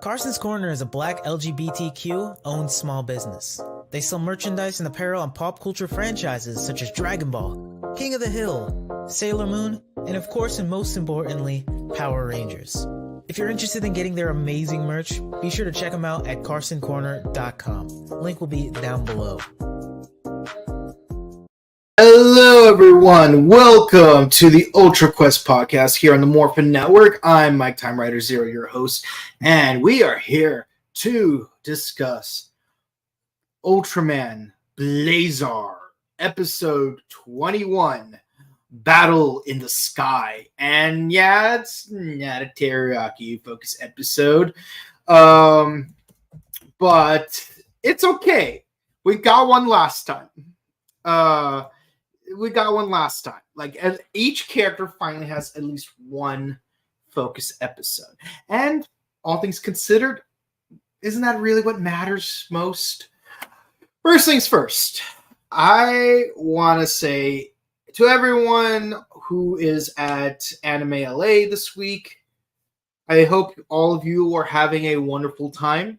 Carson's Corner is a black LGBTQ-owned small business. They sell merchandise and apparel on pop culture franchises such as Dragon Ball, King of the Hill, Sailor Moon, and of course and most importantly, Power Rangers. If you're interested in getting their amazing merch, be sure to check them out at carsoncorner.com. Link will be down below. Hello everyone, welcome to the UltraQuest podcast here on the Morphin Network. I'm Mike Time Rider Zero, your host, and we are here to discuss Ultraman Blazar, episode 21, Battle in the Sky. And yeah, it's not a teriyaki focus episode, but it's okay. We got one last time. Like, as each character finally has at least one focus episode. And all things considered, isn't that really what matters most? First things first, I want to say to everyone who is at Anime LA this week, I hope all of you are having a wonderful time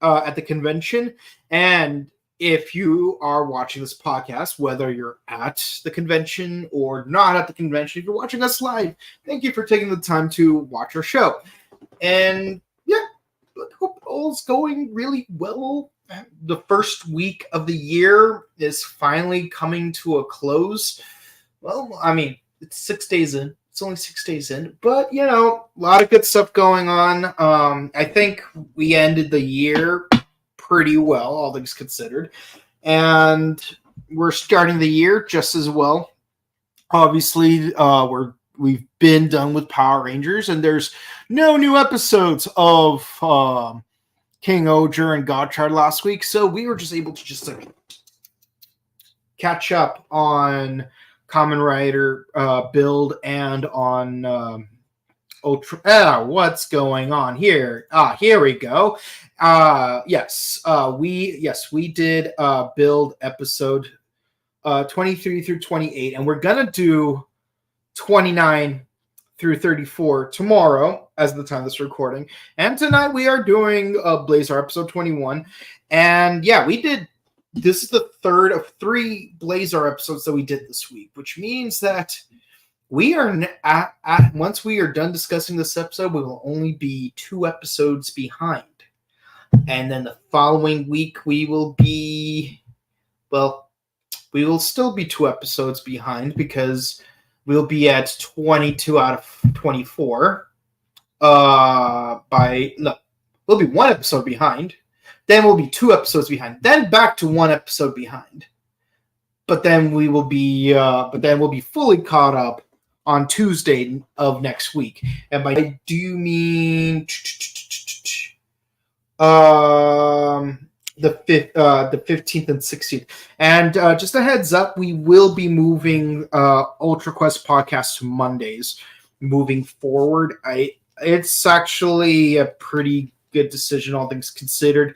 at the convention. And if you are watching this podcast, whether you're at the convention or not at the convention, if you're watching us live, thank you for taking the time to watch our show. And yeah, I hope all's going really well. The first week of the year is finally coming to a close. Well, I mean, it's 6 days in. It's only 6 days in, but you know, a lot of good stuff going on. I think we ended the year pretty well, all things considered, and we're starting the year just as well. Obviously, we've been done with Power Rangers, and there's no new episodes of King Oger and Godchild last week, so we were just able to just catch up on Kamen Rider build and on what's going on here? Here we go. We did build episode 23 through 28, and we're gonna do 29 through 34 tomorrow as the time of this recording. And tonight we are doing Blazar episode 21. And yeah, this is the third of 3 Blazar episodes that we did this week, which means that we are once we are done discussing this episode, we will only be 2 episodes behind. And then the following week, we will still be 2 episodes behind because we'll be at 22 out of 24. We'll be 1 episode behind. Then we'll be 2 episodes behind. Then back to 1 episode behind. But then we'll be fully caught up on Tuesday of next week. And by that, do you mean the 15th and 16th? And just a heads up, we will be moving UltraQuest podcast to Mondays moving forward. It's actually a pretty good decision, all things considered,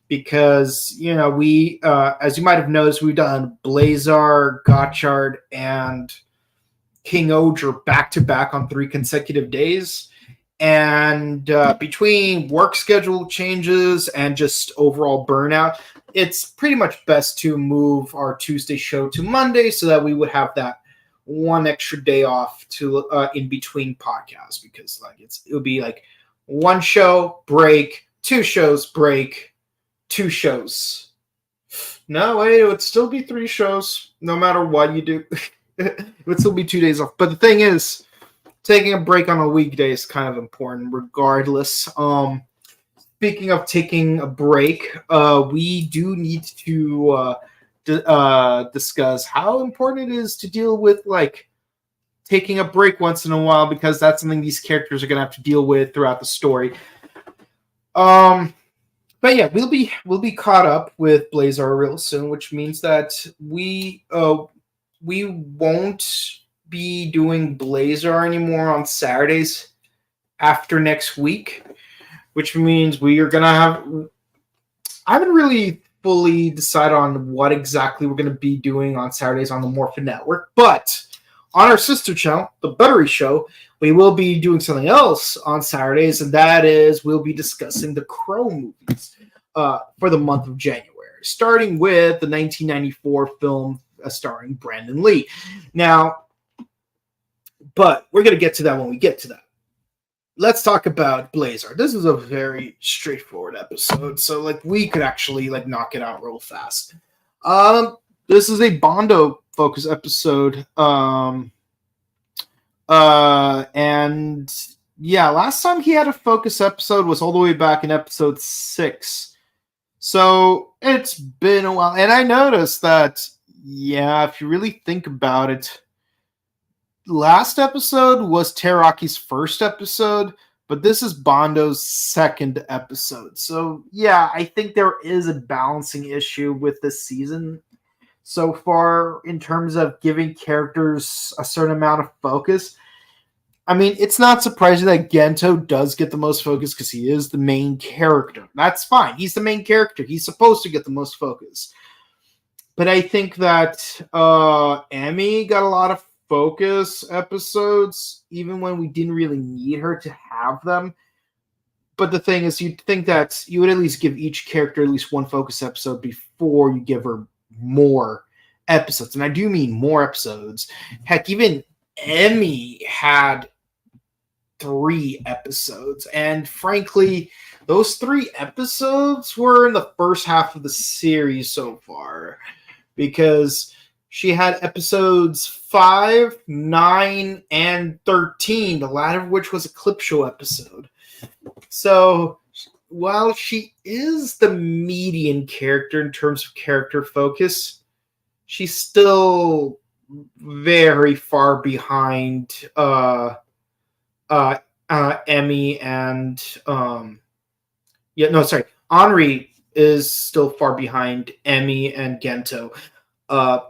because you know we as you might have noticed, we've done Blazar, Gotchard, and King Oger back to back on 3 consecutive days. And between work schedule changes and just overall burnout, it's pretty much best to move our Tuesday show to Monday so that we would have that 1 extra day off to in between podcasts, because like it would be like 1 show break, 2 shows break, 2 shows. No, wait, it would still be 3 shows no matter what you do. It would still be 2 days off. But the thing is, taking a break on a weekday is kind of important regardless. Speaking of taking a break, we do need to discuss how important it is to deal with like taking a break once in a while, because that's something these characters are going to have to deal with throughout the story. But yeah, we'll be caught up with Blazar real soon, which means that we won't be doing Blazar anymore on Saturdays after next week, which means we are gonna have. I haven't really fully decided on what exactly we're gonna be doing on Saturdays on the Morphin Network, but on our sister channel, The Buttery Show, we will be doing something else on Saturdays, and that is we'll be discussing the Crow movies for the month of January, starting with the 1994 film starring Brandon Lee. Now, but we're going to get to that when we get to that. Let's talk about Blazar. This is a very straightforward episode, so we could actually knock it out real fast. This is a Bondo focus episode. And yeah, last time he had a focus episode was all the way back in episode 6. So it's been a while. And I noticed that, yeah, if you really think about it, last episode was Teraki's first episode, but this is Bondo's second episode. So yeah, I think there is a balancing issue with this season so far in terms of giving characters a certain amount of focus. I mean, it's not surprising that Gento does get the most focus because he is the main character. That's fine. He's the main character. He's supposed to get the most focus. But I think that Emi got a lot of focus episodes, even when we didn't really need her to have them. But the thing is, you'd think that you would at least give each character at least one focus episode before you give her more episodes. And I do mean more episodes. Heck, even Emi had 3 episodes. And frankly, those 3 episodes were in the first half of the series so far. Because she had episodes 5, 9, and 13, the latter of which was a clip show episode. So, while she is the median character in terms of character focus, she's still very far behind Emi and Henri is still far behind Emi and Gento.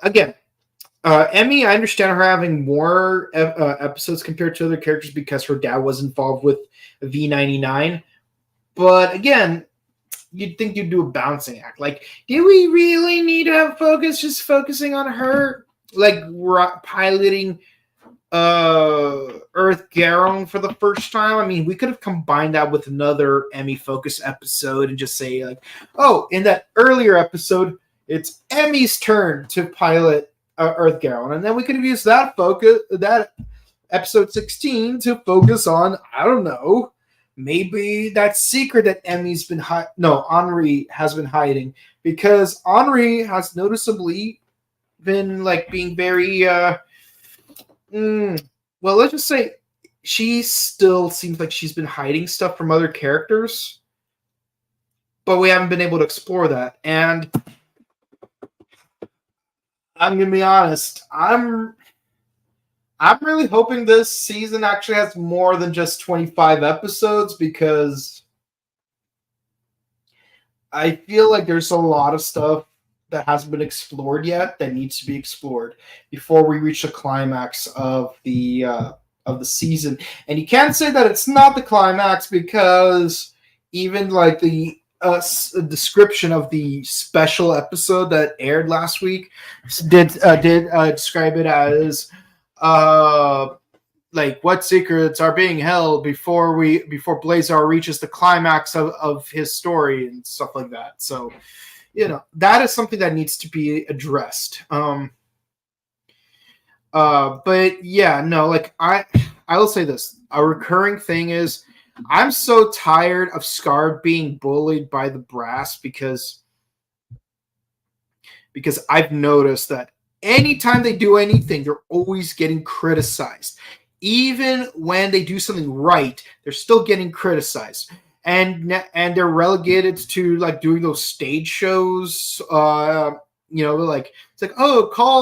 Again, Emi, I understand her having more episodes compared to other characters because her dad was involved with V99. But again, you'd think you'd do a balancing act. Do we really need to have focus just focusing on her? Piloting Earth Garong for the first time? I mean, we could have combined that with another Emi focus episode and just say, in that earlier episode, it's Emi's turn to pilot Earth Garong. And then we could have used that episode 16 to focus on, I don't know, maybe that secret that Henri has been hiding. Because Henri has noticeably been being very let's just say she still seems like she's been hiding stuff from other characters, but we haven't been able to explore that. And I'm gonna be honest, I'm really hoping this season actually has more than just 25 episodes, because I feel like there's a lot of stuff that hasn't been explored yet that needs to be explored before we reach the climax of the season. And you can't say that it's not the climax, because even the description of the special episode that aired last week did describe it as what secrets are being held before Blazar reaches the climax of his story and stuff like that. So that is something that needs to be addressed. But yeah, no, I will say this. A recurring thing is I'm so tired of Scar being bullied by the brass, because I've noticed that anytime they do anything, they're always getting criticized. Even when they do something right, they're still getting criticized. And they're relegated to doing those stage shows. It's call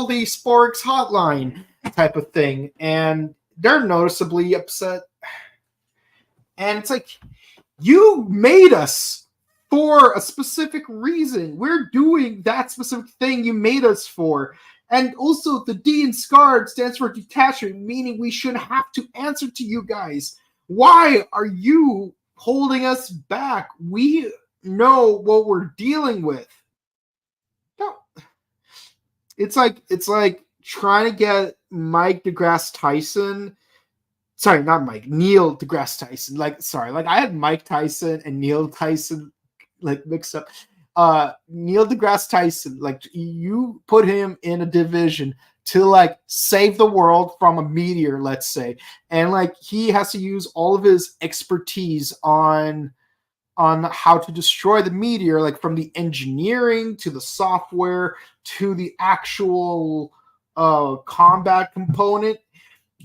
the Sporks hotline type of thing, and they're noticeably upset. And it's you made us for a specific reason. We're doing that specific thing you made us for. And also, the D in SCARD stands for detachment, meaning we shouldn't have to answer to you guys. Why are you holding us back? We know what we're dealing with. No. It's like trying to get Mike deGrasse Tyson. Sorry, not Mike. Neil deGrasse Tyson. I had Mike Tyson and Neil Tyson mixed up. Neil deGrasse Tyson, you put him in a division to save the world from a meteor, let's say, and he has to use all of his expertise on how to destroy the meteor, from the engineering to the software to the actual combat component.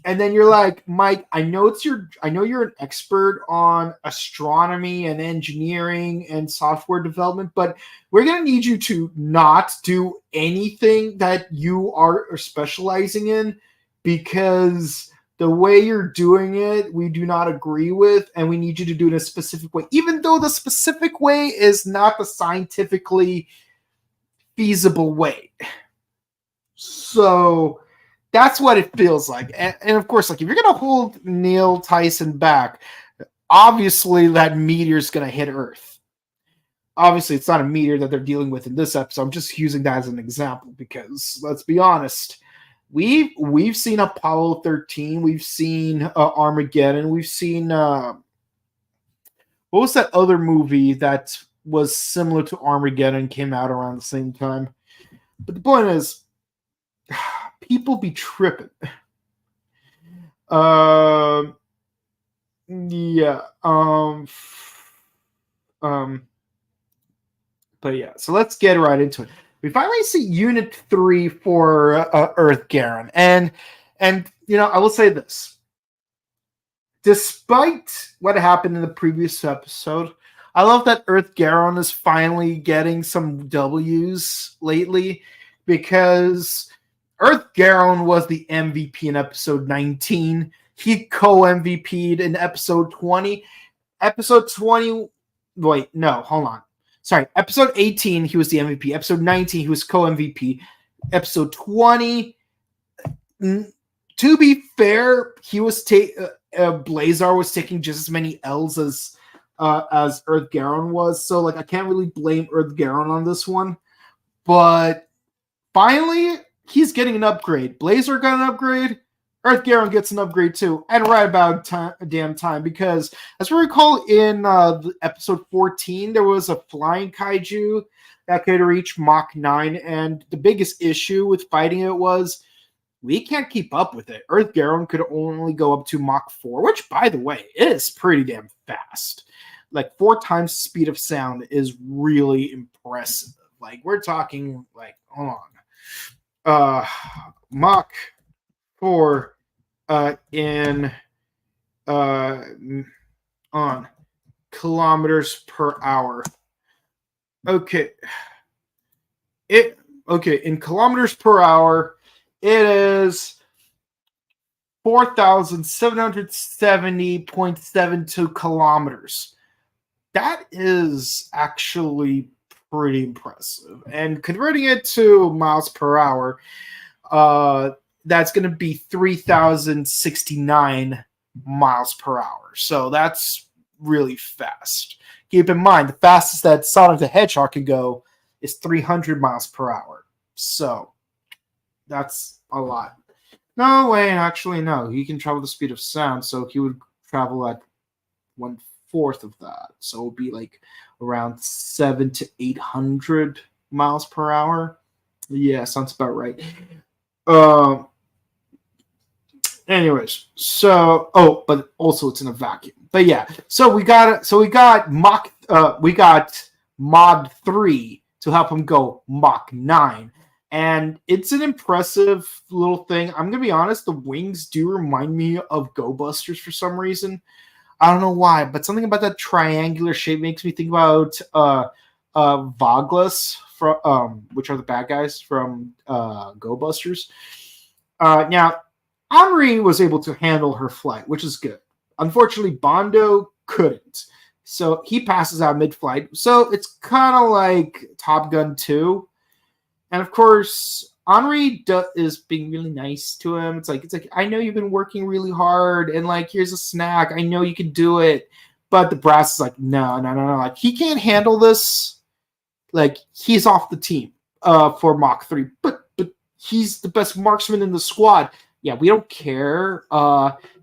And then you're like, Mike, I know you're an expert on astronomy and engineering and software development, but we're going to need you to not do anything that you are specializing in, because the way you're doing it, we do not agree with, and we need you to do it in a specific way, even though the specific way is not the scientifically feasible way. So that's what it feels like. And of course, if you're going to hold Neil Tyson back, obviously that meteor is going to hit Earth. Obviously, it's not a meteor that they're dealing with in this episode. I'm just using that as an example because, let's be honest, we've seen Apollo 13, we've seen Armageddon, we've seen what was that other movie that was similar to Armageddon, came out around the same time? But the point is, people be tripping. But yeah, so let's get right into it. We finally see Unit 3 for Earth Garen. And I will say this. Despite what happened in the previous episode, I love that Earth Garen is finally getting some W's lately, because Earth Garen was the MVP in episode 19. He co-MVP'd in episode 20. Episode 20... Wait, no, hold on. Sorry, episode 18, he was the MVP. Episode 19, he was co-MVP. Episode 20... to be fair, he was Blazar was taking just as many L's as Earth Garen was. So, I can't really blame Earth Garen on this one. But finally, he's getting an upgrade. Blazar got an upgrade. Earth Garen gets an upgrade too. And right about damn time. Because, as we recall in episode 14, there was a flying kaiju that could reach Mach 9. And the biggest issue with fighting it was, we can't keep up with it. Earth Garen could only go up to Mach 4, which, by the way, is pretty damn fast. 4 times the speed of sound is really impressive. We're talking, hold on. Mach 4 in on kilometers per hour. Okay. In kilometers per hour, it is 4,770.72 kilometers. That is actually pretty impressive. And converting it to miles per hour, that's going to be 3,069 miles per hour. So that's really fast. Keep in mind, the fastest that Sonic the Hedgehog can go is 300 miles per hour. So that's a lot. No, wait, actually, no. He can travel the speed of sound, so he would travel at 1/4 of that. So it would be around 700 to 800 miles per hour. Yeah, sounds about right. Anyways, so but also it's in a vacuum. But yeah, so we got Mod 3 to help him go Mach 9. And it's an impressive little thing. I'm gonna be honest, the wings do remind me of Go Busters for some reason. I don't know why, but something about that triangular shape makes me think about Vaglas from which are the bad guys from Go Busters. Now, Henri was able to handle her flight, which is good. Unfortunately, Bondo couldn't. So he passes out mid-flight. So it's kind of like Top Gun 2. And of course, Henri is being really nice to him. It's like, I know you've been working really hard, and here's a snack. I know you can do it. But the brass is like, no. He can't handle this. He's off the team for Mach 3. But he's the best marksman in the squad. Yeah, we don't care.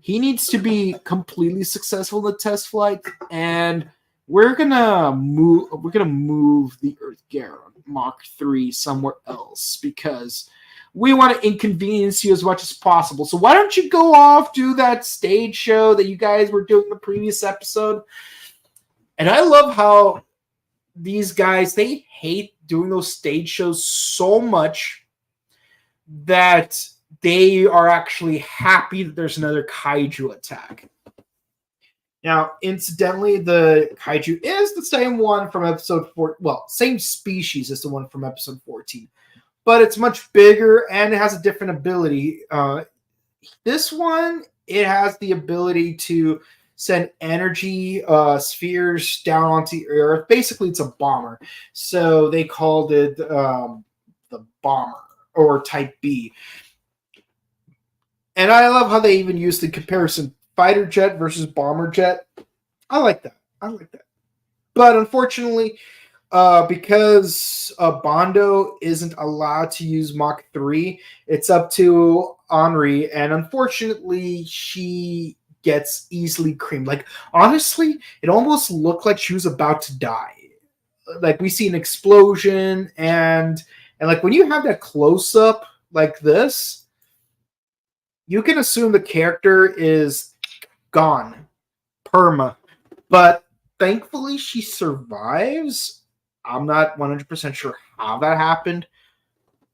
He needs to be completely successful in the test flight, and we're gonna move the Earth Garon Mach 3 somewhere else because we want to inconvenience you as much as possible. So why don't you go off, do that stage show that you guys were doing in the previous episode? And I love how these guys, they hate doing those stage shows so much that they are actually happy that there's another kaiju attack. Now, incidentally, the kaiju is the same one from episode 4. Well, same species as the one from episode 14. But it's much bigger and it has a different ability. This one, it has the ability to send energy spheres down onto Earth. Basically, it's a bomber. So they called it the bomber or Type B. And I love how they even used the comparison fighter jet versus bomber jet. I like that. But unfortunately, because Bondo isn't allowed to use Mach 3, it's up to Henri, and unfortunately, she gets easily creamed. Like, honestly, it almost looked like she was about to die. Like, we see an explosion, and like, when you have that close-up like this, you can assume the character is gone. Perma. But thankfully, she survives. I'm not 100% sure how that happened,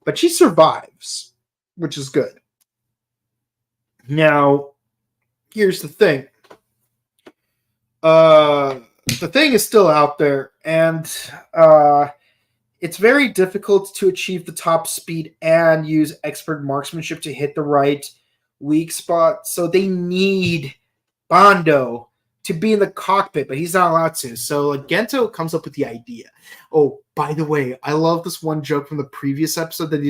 but she survives, which is good. Now, here's the thing. The thing is still out there, and it's very difficult to achieve the top speed and use expert marksmanship to hit the right weak spot. So they need Bondo to be in the cockpit, but he's not allowed to. So Gento comes up with the idea. Oh, by the way, I love this one joke from the previous episode that we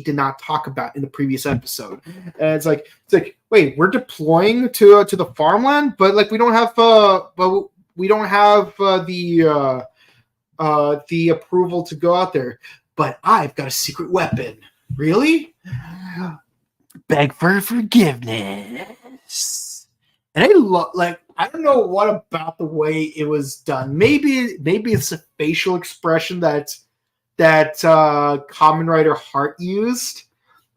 did not talk about in the previous episode. And it's like, wait, we're deploying to the farmland, but like we don't have the approval to go out there. But I've got a secret weapon. Really? Beg for forgiveness. And I don't know what about the way it was done. Maybe it's a facial expression that Kamen Rider Heart used.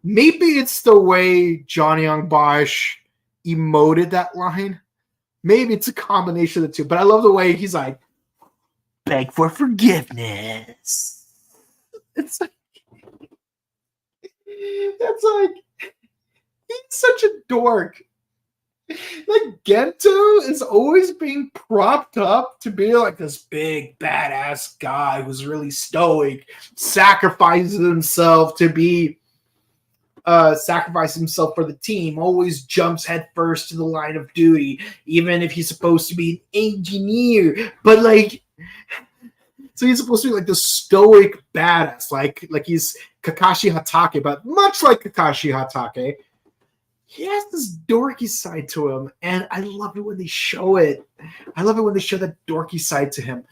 Maybe it's the way Johnny Young Bosch emoted that line. Maybe it's a combination of the two. But I love the way he's like, beg for forgiveness. It's like he's such a dork. Like, Gento is always being propped up to be like this big badass guy who's really stoic, sacrifices himself for the team, always jumps headfirst to the line of duty, even if he's supposed to be an engineer. But like, so he's supposed to be like the stoic badass, like he's Kakashi Hatake, but much like Kakashi Hatake, he has this dorky side to him, and I love it when they show it. I love it when they show that dorky side to him.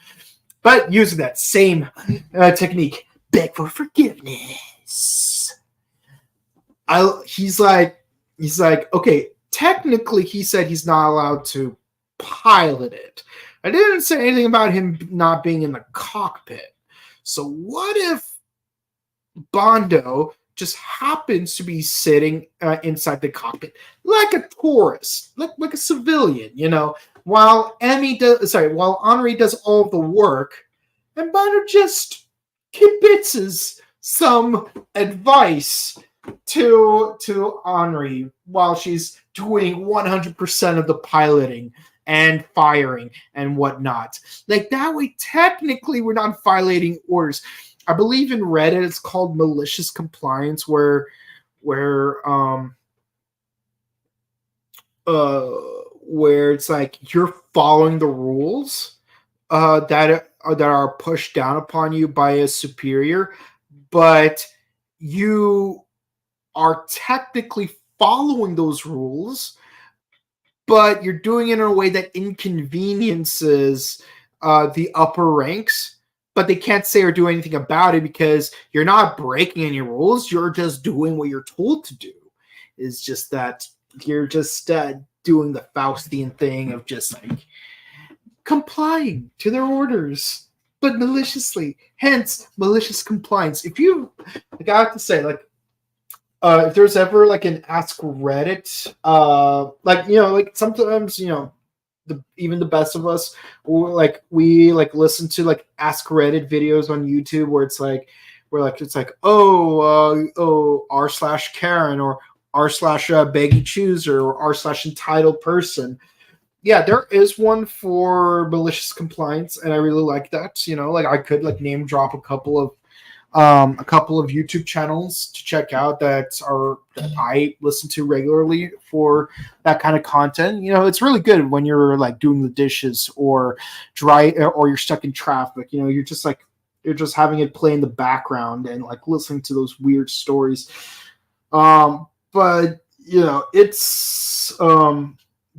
But using that same technique, beg for forgiveness. He's like, okay, technically he said he's not allowed to pilot it. I didn't say anything about him not being in the cockpit. So what if Bondo just happens to be sitting inside the cockpit like a tourist, like a civilian, while Henri does all the work, and Bondo just kibitzes some advice to Henri while she's doing 100% of the piloting and firing and whatnot. Like, that way, technically, we're not violating orders. I believe in Reddit it's called malicious compliance, where it's like you're following the rules that are pushed down upon you by a superior, but you are technically following those rules, but you're doing it in a way that inconveniences the upper ranks. but they can't say or do anything about it because you're not breaking any rules. You're just doing what you're told to do. It's just that you're just doing the Faustian thing of just like complying to their orders, but maliciously. Hence, malicious compliance. If you, like, I have to say, like, if there's ever like an Ask Reddit, like, you know, like sometimes, you know, even the best of us, we listen to like Ask Reddit videos on YouTube where it's like, r/Karen or r/Beggy Chooser or r/entitled person. Yeah, there is one for malicious compliance, and I really like that. You know, like I could like name drop a couple of YouTube channels to check out that I listen to regularly for that kind of content. You know, it's really good when you're like doing the dishes or you're stuck in traffic. You know, you're just having it play in the background and like listening to those weird stories. But you know,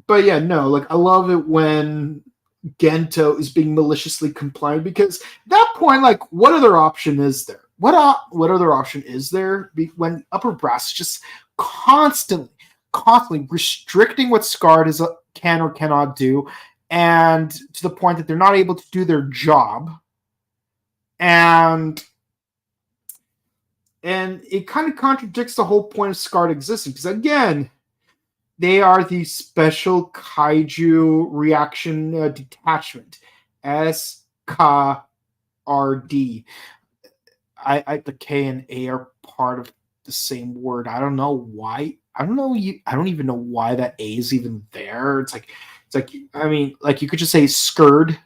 but yeah, no, like I love it when Gento is being maliciously compliant, because at that point, like, what other option is there? What other option is there when upper brass is just constantly restricting what Scarred can or cannot do, and to the point that they're not able to do their job, and it kind of contradicts the whole point of Scarred existing, because again, they are the Special Kaiju Reaction Detachment, SKRD. The K and A are part of the same word. I don't know why. I don't even know why that A is even there. It's like I mean, like you could just say Skurd,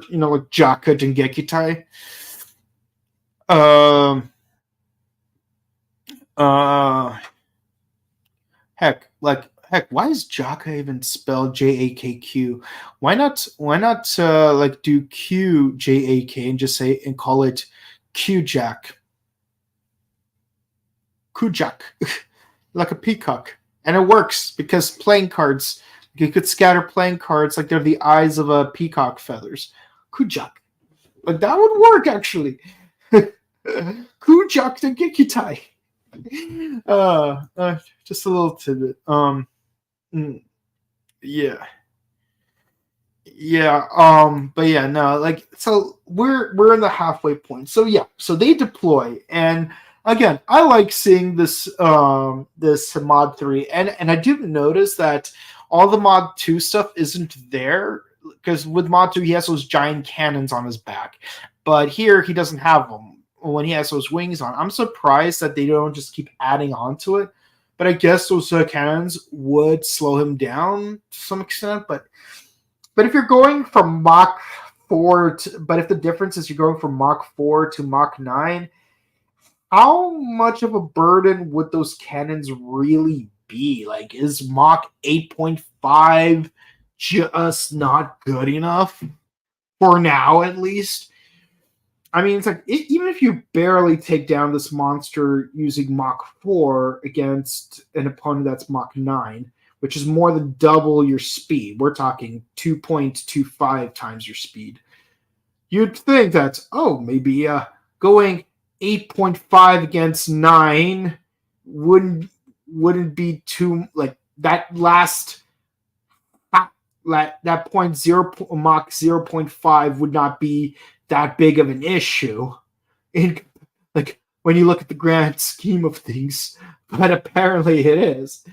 you know, like Jaka Dengekitai. Heck, why is Jaka even spelled JAKQ? Why not like do QJAK and just say and call it Kujak, like a peacock, and it works because playing cards, you could scatter playing cards like they're the eyes of a peacock feathers. Kujak, but that would work actually. Kujak the Gikitai. Just a little tidbit. But yeah, no, like, so we're in the halfway point. So yeah, so they deploy, and again, I like seeing this this mod 3, and I do notice that all the mod 2 stuff isn't there, because with mod 2 he has those giant cannons on his back, but here he doesn't have them when he has those wings on. I'm surprised that they don't just keep adding on to it, but I guess those cannons would slow him down to some extent. But if you're going from Mach 4 but if the difference is you're going from Mach 4 to Mach 9, how much of a burden would those cannons really be? Like, is Mach 8.5 just not good enough? For now, at least. I mean, it's like, even if you barely take down this monster using Mach 4 against an opponent that's Mach 9, which is more than double your speed, we're talking 2.25 times your speed, you'd think that, maybe going 8.5 against 9 wouldn't be too, like, that last, that point Mach 0.5 would not be that big of an issue in, like, when you look at the grand scheme of things, but apparently it is.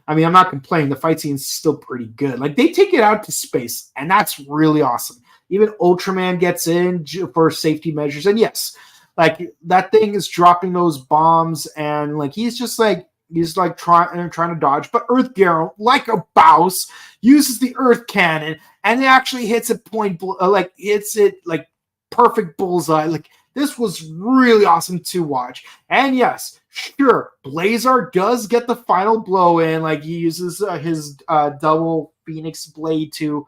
I mean, I'm not complaining. The fight scene is still pretty good. Like, they take it out to space, and that's really awesome. Even Ultraman gets in for safety measures, and yes, like, that thing is dropping those bombs, and like he's trying to dodge, but Earth Garrow, like a bouse, uses the Earth Cannon, and it actually hits it perfect bullseye. Like, this was really awesome to watch. And yes, sure, Blazar does get the final blow in. Like, he uses his double Phoenix blade to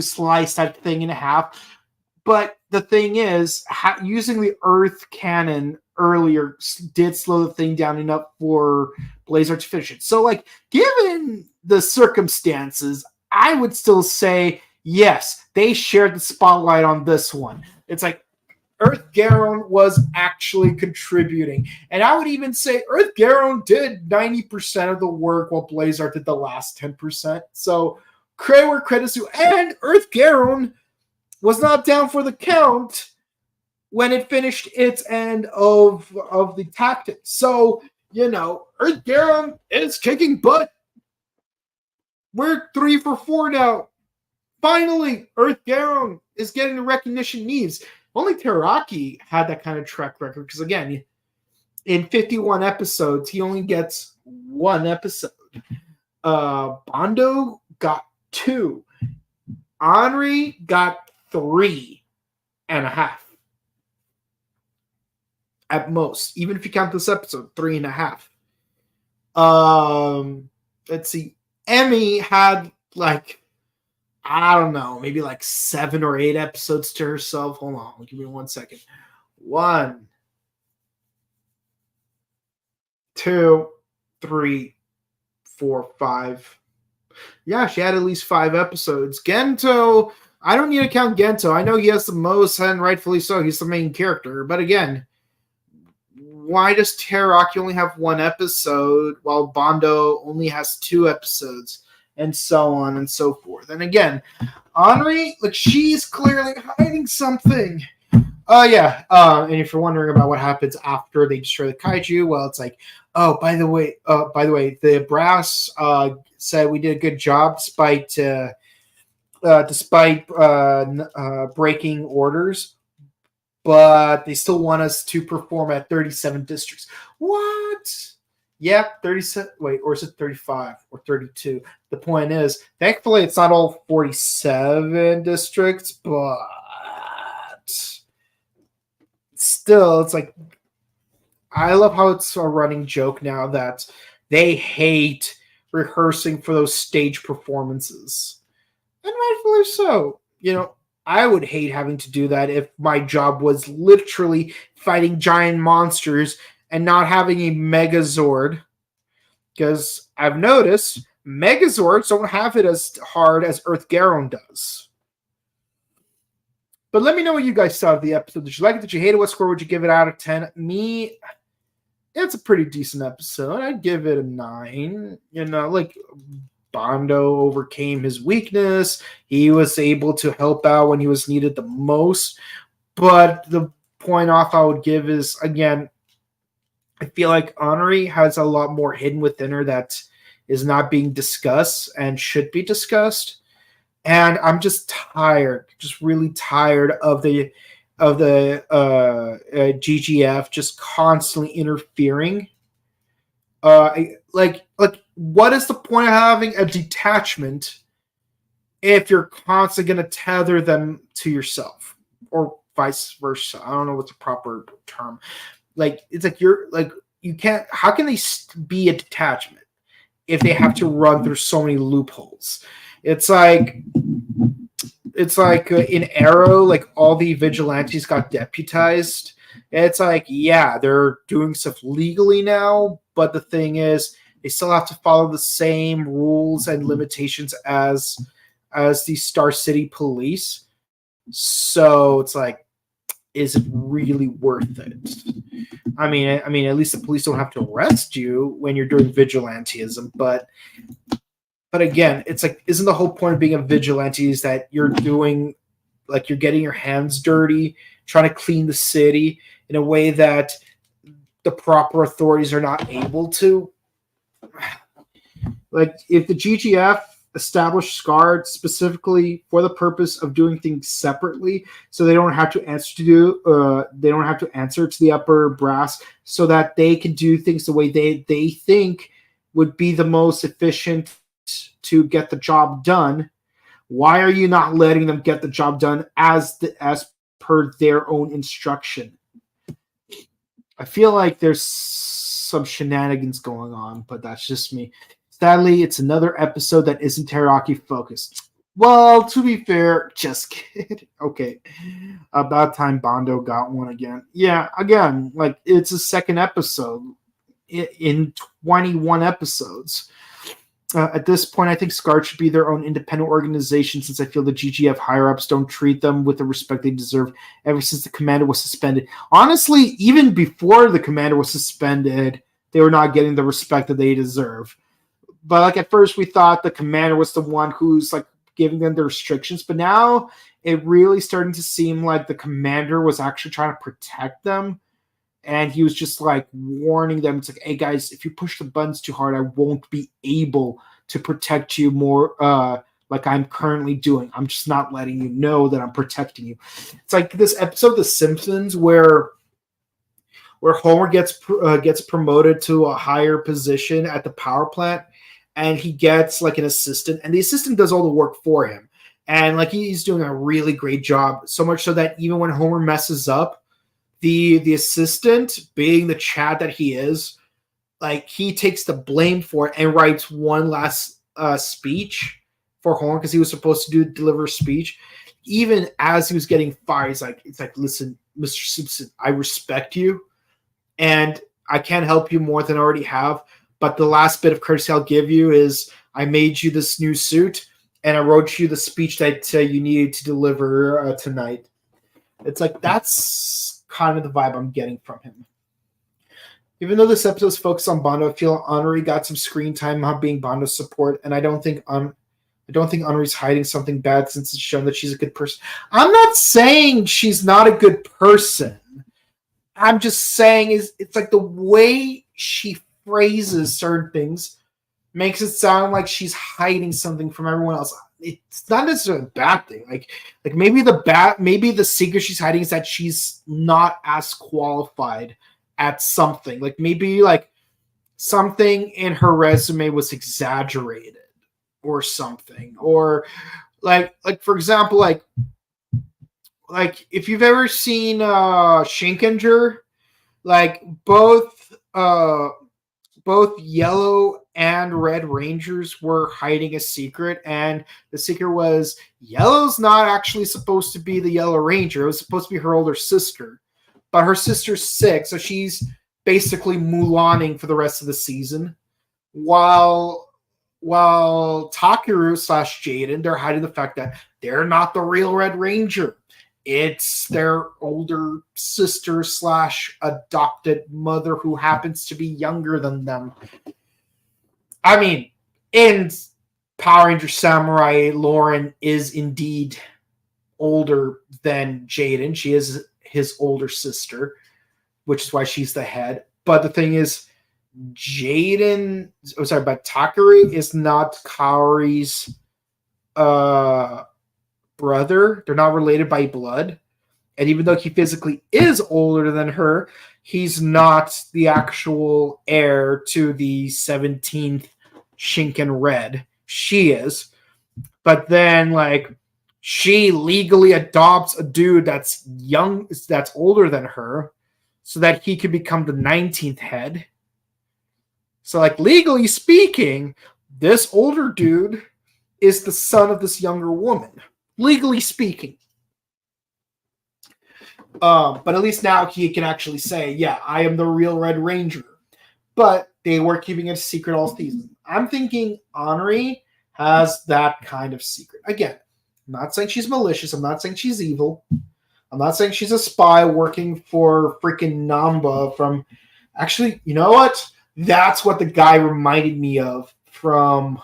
slice that thing in half. But the thing is, using the Earth Cannon earlier did slow the thing down enough for Blazar to finish it. So, like, given the circumstances, I would still say, yes, they shared the spotlight on this one. It's like Earth Garon was actually contributing. And I would even say Earth Garon did 90% of the work while Blazar did the last 10%. So credit where credit's due. And Earth Garon was not down for the count when it finished its end of the tactics. So, Earth Garon is kicking butt. We're 3 for 4 now. Finally, Earth Garon is getting the recognition it needs. Only Teraraki had that kind of track record because, again, in 51 episodes, he only gets 1 episode. Bondo got 2. Henri got 3.5. At most. Even if you count this episode, 3.5. Let's see. Emmy had, I don't know, maybe 7 or 8 episodes to herself. Hold on, give me 1 second. 1, 2, 3, 4, 5. Yeah, she had at least 5 episodes. Gento, I don't need to count Gento. I know he has the most, and rightfully so. He's the main character. But again, why does Teraraki only have 1 episode while Bondo only has 2 episodes? And so on and so forth. And again, Henri, she's clearly hiding something. Yeah. And if you're wondering about what happens after they destroy the kaiju, well, it's by the way, the brass said we did a good job despite breaking orders, but they still want us to perform at 37 districts. What? Yep, 37. Wait, or is it 35 or 32? The point is, thankfully, it's not all 47 districts, but still, it's I love how it's a running joke now that they hate rehearsing for those stage performances. And rightfully so. I would hate having to do that if my job was literally fighting giant monsters and not having a Megazord, because I've noticed Megazords don't have it as hard as Earth Garon does. But let me know what you guys thought of the episode. Did you like it? Did you hate it? What score would you give it out of 10? Me, it's a pretty decent episode. I'd give it a 9. Bondo overcame his weakness. He was able to help out when he was needed the most. But the point off I would give is, again, I feel like Henri has a lot more hidden within her that is not being discussed and should be discussed. And I'm just tired, just really tired of the GGF just constantly interfering. What is the point of having a detachment if you're constantly going to tether them to yourself, or vice versa? I don't know what's the proper term. You can't. How can they be a detachment if they have to run through so many loopholes? It's like in Arrow, all the vigilantes got deputized. It's they're doing stuff legally now, but the thing is, they still have to follow the same rules and limitations as the Star City police. So it's is it really worth it? I mean, at least the police don't have to arrest you when you're doing vigilantism, but again, it's isn't the whole point of being a vigilante is that you're doing, you're getting your hands dirty, trying to clean the city in a way that the proper authorities are not able to? If the GGF established SCAR specifically for the purpose of doing things separately, so they don't have to answer to the upper brass, so that they can do things the way they think would be the most efficient to get the job done. Why are you not letting them get the job done as per their own instruction? I feel like there's some shenanigans going on, but that's just me. Sadly, it's another episode that isn't Teraraki focused. Well, to be fair, just kidding. Okay. About time Bondo got one again. Yeah, again, it's a second episode in 21 episodes. At this point, I think SCAR should be their own independent organization since I feel the GGF higher-ups don't treat them with the respect they deserve ever since the commander was suspended. Honestly, even before the commander was suspended, they were not getting the respect that they deserve. But like at first we thought the commander was the one who's like giving them the restrictions, but now it really starting to seem like the commander was actually trying to protect them. And he was just like warning them. It's like, hey guys, if you push the buttons too hard, I won't be able to protect you more like I'm currently doing. I'm just not letting you know that I'm protecting you. It's like this episode of The Simpsons where Homer gets promoted to a higher position at the power plant, and he gets like an assistant, and the assistant does all the work for him. And like he's doing a really great job, so much so that even when Homer messes up, the assistant, being the Chad that he is, like he takes the blame for it and writes one last speech for Homer because he was supposed to deliver a speech. Even as he was getting fired, it's like, listen, Mr. Simpson, I respect you, and I can't help you more than I already have. But the last bit of courtesy I'll give you is I made you this new suit, and I wrote you the speech that you needed to deliver tonight. It's like that's kind of the vibe I'm getting from him. Even though this episode is focused on Bondo, I feel Henri got some screen time not being Bondo's support, and I don't think Henri's hiding something bad since it's shown that she's a good person. I'm not saying she's not a good person. I'm just saying it's like the way she phrases certain things makes it sound like she's hiding something from everyone else. It's not necessarily a bad thing. Like maybe the secret she's hiding is that she's not as qualified at something. Like maybe like something in her resume was exaggerated or something. Or like for example, like if you've ever seen Shinkenger, like both Yellow and Red Rangers were hiding a secret, and the secret was Yellow's not actually supposed to be the Yellow Ranger. It was supposed to be her older sister, but her sister's sick, so she's basically Mulaning for the rest of the season. While Takeru / Jaden, they're hiding the fact that they're not the real Red Ranger. It's their older sister / adopted mother who happens to be younger than them. I mean, in Power Rangers Samurai, Lauren is indeed older than Jaden. She is his older sister, which is why she's the head. But the thing is, but Takari is not Kaori's brother. They're not related by blood. And even though he physically is older than her, he's not the actual heir to the 17th Shinken Red. She is. But then, like, she legally adopts a dude that's young, that's older than her, so that he could become the 19th head. So, like, legally speaking, this older dude is the son of this younger woman. Legally speaking. But at least now he can actually say, yeah, I am the real Red Ranger. But they were keeping it a secret all season. I'm thinking Henri has that kind of secret. Again, I'm not saying she's malicious. I'm not saying she's evil. I'm not saying she's a spy working for freaking Namba from... Actually, you know what? That's what the guy reminded me of from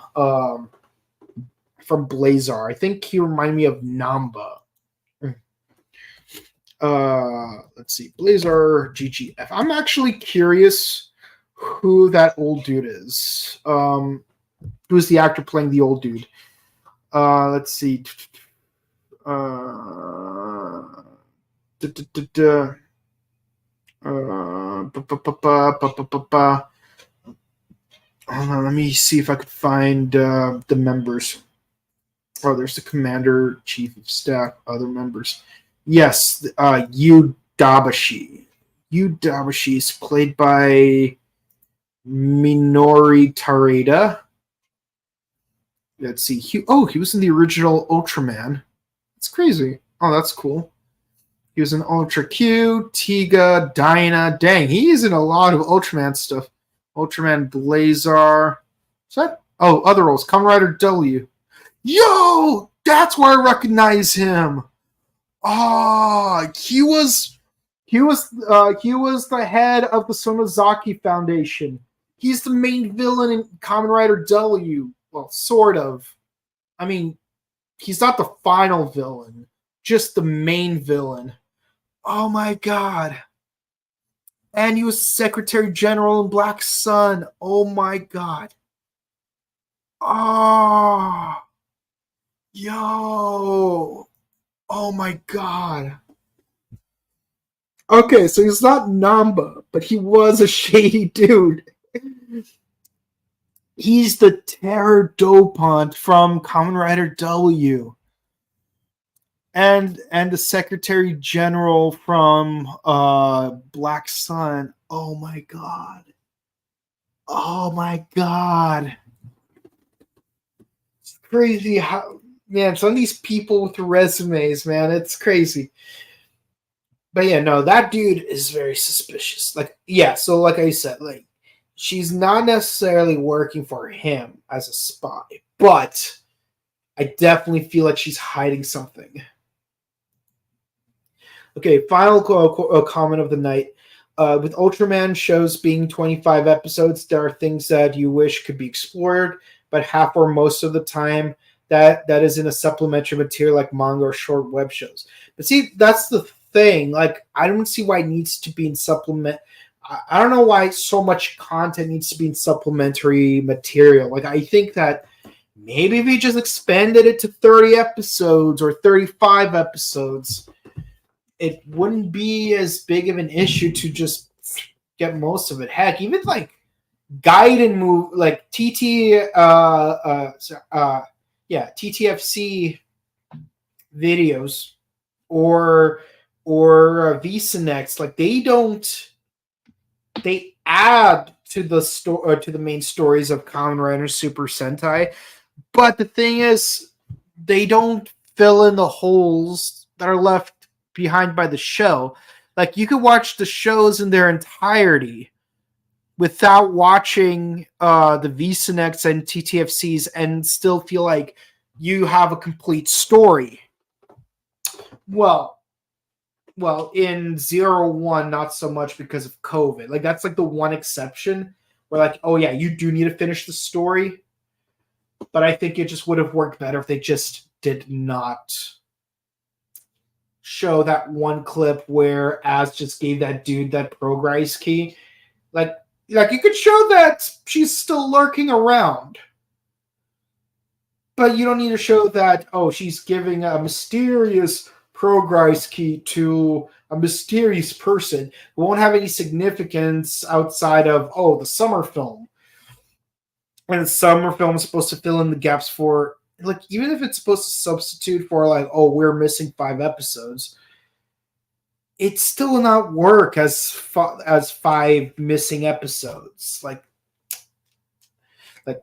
Blazar. I think he reminded me of Namba. Let's see. Blazar GGF. I'm actually curious who that old dude is. Who's the actor playing the old dude? Let's see. Hold on, let me see if I could find the members. Oh, there's the commander, chief of staff, other members. Yes, Yu Dabashi. Yu Dabashi is played by Minori Tareda. Let's see. He was in the original Ultraman. It's crazy. Oh, that's cool. He was in Ultra Q, Tiga, Dyna. Dang, he is in a lot of Ultraman stuff. Ultraman Blazar. Is that? Oh, other roles. Kamen Rider W. Yo, that's where I recognize him. Ah, he was the head of the Sonozaki Foundation. He's the main villain in Kamen Rider W. Well, sort of. I mean, he's not the final villain, just the main villain. Oh my god. And he was Secretary General in Black Sun. Oh my god. Oh. Yo. Oh my god. Okay, so he's not Namba, but he was a shady dude. He's the Terror Dopant from Kamen Rider W. And the Secretary General from Black Sun. Oh my god. Oh my god. It's crazy how, man, some of these people with resumes, man, it's crazy. But yeah, no, that dude is very suspicious. Like, yeah, so like I said, like, she's not necessarily working for him as a spy, but I definitely feel like she's hiding something. Okay, final comment of the night. With Ultraman shows being 25 episodes, there are things that you wish could be explored, but half or most of the time that is in a supplementary material like manga or short web shows. But see, that's the thing. Like, I don't see why it needs to be in supplement. I don't know why so much content needs to be in supplementary material. Like, I think that maybe if we just expanded it to 30 episodes or 35 episodes, it wouldn't be as big of an issue to just get most of it. Heck, even like Gaiden move, like TTFC videos or VSinex, like they add to the main stories of Kamen Rider Super Sentai, but the thing is, they don't fill in the holes that are left behind by the show. Like, you could watch the shows in their entirety without watching the VSinex and TTFCs and still feel like you have a complete story. Well, in 01, not so much because of COVID. Like, that's like the one exception where, like, oh yeah, you do need to finish the story. But I think it just would have worked better if they just did not show that one clip where Az just gave that dude that progress key. Like you could show that she's still lurking around. But you don't need to show that, oh, she's giving a mysterious progress key to a mysterious person who won't have any significance outside of, oh, the summer film. And the summer film is supposed to fill in the gaps for, like, even if it's supposed to substitute for, like, oh, we're missing 5 episodes, it still will not work as 5 missing episodes. Like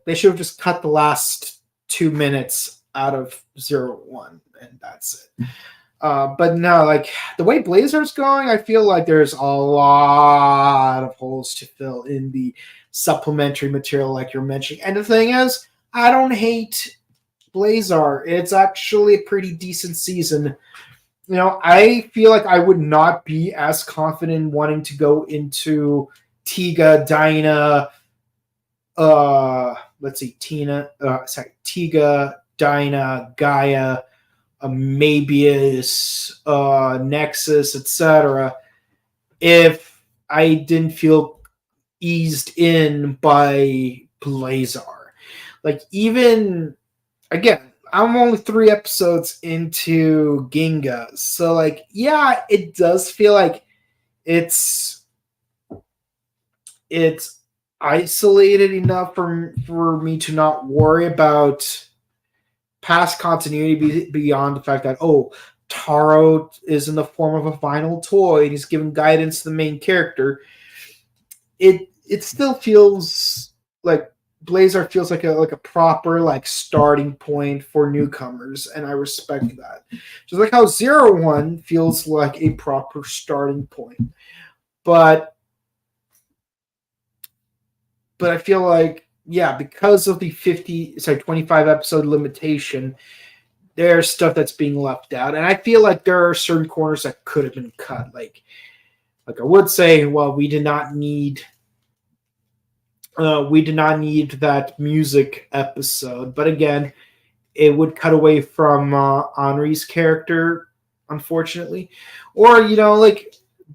they should have just cut the last 2 minutes out of 01, and that's it. But no, like, the way Blazar's going, I feel like there's a lot of holes to fill in the supplementary material like you're mentioning. And the thing is, I don't hate Blazar. It's actually a pretty decent season. You know, I feel like I would not be as confident wanting to go into Tiga, Dinah, Tiga, Dinah, Gaia, Mabius, Nexus, etc., if I didn't feel eased in by Blazar. Like, even, again, I'm only 3 episodes into Ginga, so, like, yeah, it does feel like it's isolated enough for me to not worry about past continuity beyond the fact that, oh, Taro is in the form of a final toy and he's giving guidance to the main character. It still feels like Blazar feels like a proper, like, starting point for newcomers, and I respect that. Just like how 01 feels like a proper starting point. But I feel like because of the 25 episode limitation, there's stuff that's being left out, and I feel like there are certain corners that could have been cut. Like I would say, well, we did not need that music episode, but again, it would cut away from Henri's character, unfortunately. Or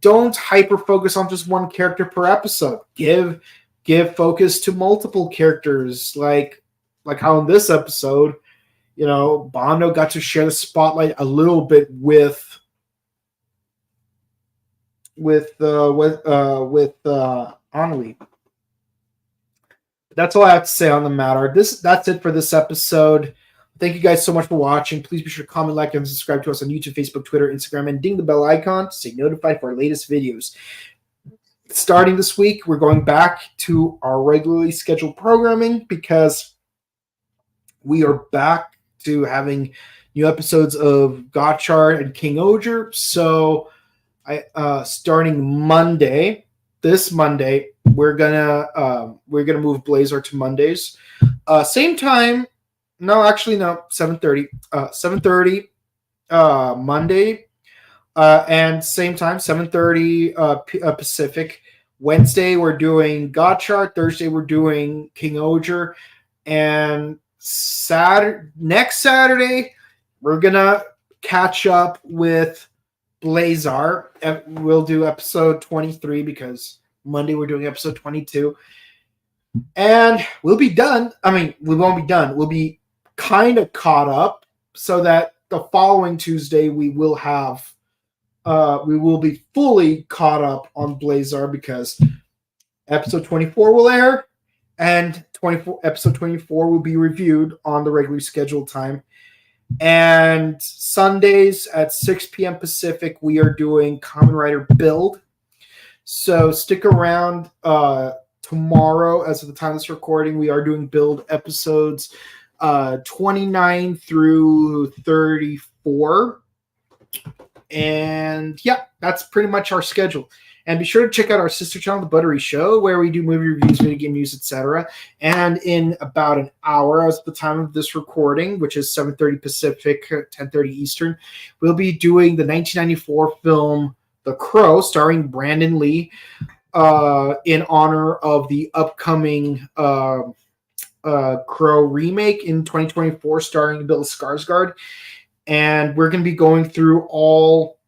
don't hyper focus on just one character per episode. Give focus to multiple characters, like how in this episode, Bondo got to share the spotlight a little bit with Henri. That's all I have to say on the matter. That's it for this episode. Thank you guys so much for watching. Please be sure to comment, like, and subscribe to us on YouTube, Facebook, Twitter, Instagram, and ding the bell icon to stay notified for our latest videos. Starting this week, we're going back to our regularly scheduled programming because we are back to having new episodes of Gotchard and King Oger. So, starting this Monday, we're gonna move Blazar to Mondays. Same time. No, actually, no. 7:30. 7:30 Monday, and same time 7:30 Pacific. Wednesday we're doing Gotchard. Thursday we're doing King Oger, and next Saturday we're gonna catch up with Blazar. We'll do episode 23 because Monday we're doing episode 22. And we'll be done. I mean, we won't be done. We'll be kind of caught up so that the following Tuesday we will be fully caught up on Blazar because episode 24 will air and episode 24 will be reviewed on the regularly scheduled time. And Sundays at 6 p.m. Pacific, we are doing Kamen Rider Build. So stick around. Tomorrow, as of the time of this recording, we are doing Build episodes 29 through 34. And that's pretty much our schedule. And be sure to check out our sister channel, The Buttery Show, where we do movie reviews, video game news, etc. And in about an hour, as of the time of this recording, which is 7:30 Pacific, 10:30 Eastern, we'll be doing the 1994 film The Crow, starring Brandon Lee, in honor of the upcoming Crow remake in 2024 starring Bill Skarsgård. And we're going to be going through all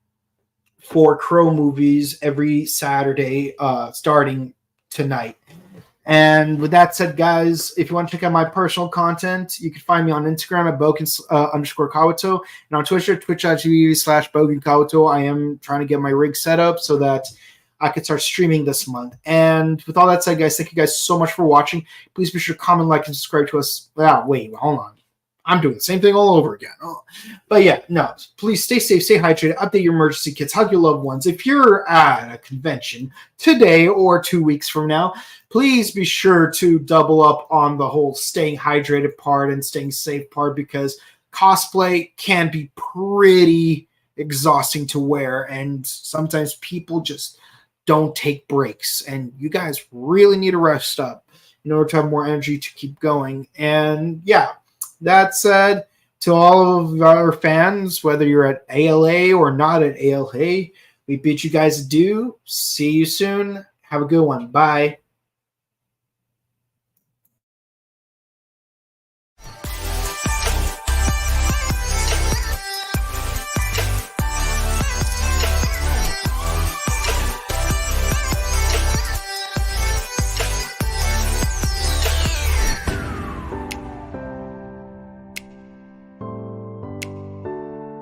4 Crow movies every Saturday starting tonight. And with that said, guys, if you want to check out my personal content, you can find me on Instagram at Boken_Kawato and on Twitter, twitch.tv/BokenKawato. I am trying to get my rig set up so that I could start streaming this month. And with all that said, guys, thank you guys so much for watching. Please be sure to comment, like, and subscribe to us. Wait, hold on. I'm doing the same thing all over again. But please stay safe, stay hydrated, update your emergency kits, hug your loved ones. If you're at a convention today or 2 weeks from now, please be sure to double up on the whole staying hydrated part and staying safe part, because cosplay can be pretty exhausting to wear, and sometimes people just don't take breaks, and you guys really need to rest up in order to have more energy to keep going. And that said, to all of our fans, whether you're at ALA or not at ALA, we bid you guys adieu. See you soon. Have a good one. Bye.